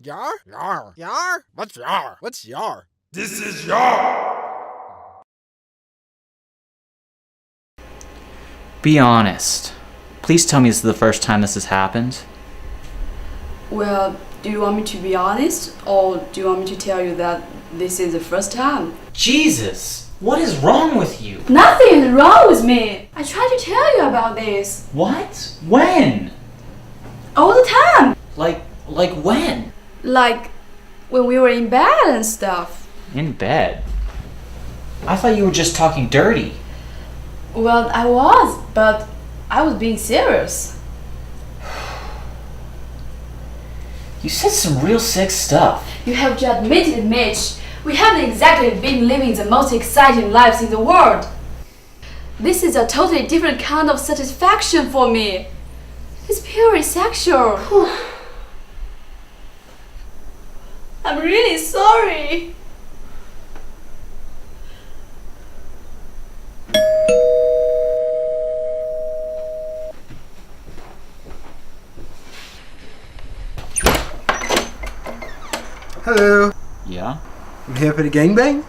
Yar? Yar. Yar? What's yar? What's yar? This is Yar! Be honest. Please tell me this is the first time this has happened. Well, do you want me to be honest, or do you want me to tell you that this is the first time? Jesus! What is wrong with you? Nothing is wrong with me! I tried to tell you about this. What? When? All the time! Like when? Like, when we were in bed and stuff. In bed? I thought you were just talking dirty. Well, I was, but I was being serious. You said some real sick stuff. You have to admit it, Mitch. We haven't exactly been living the most exciting lives in the world. This is a totally different kind of satisfaction for me. It's purely sexual. I'm really sorry. Hello. Yeah? I'm here for the gangbang.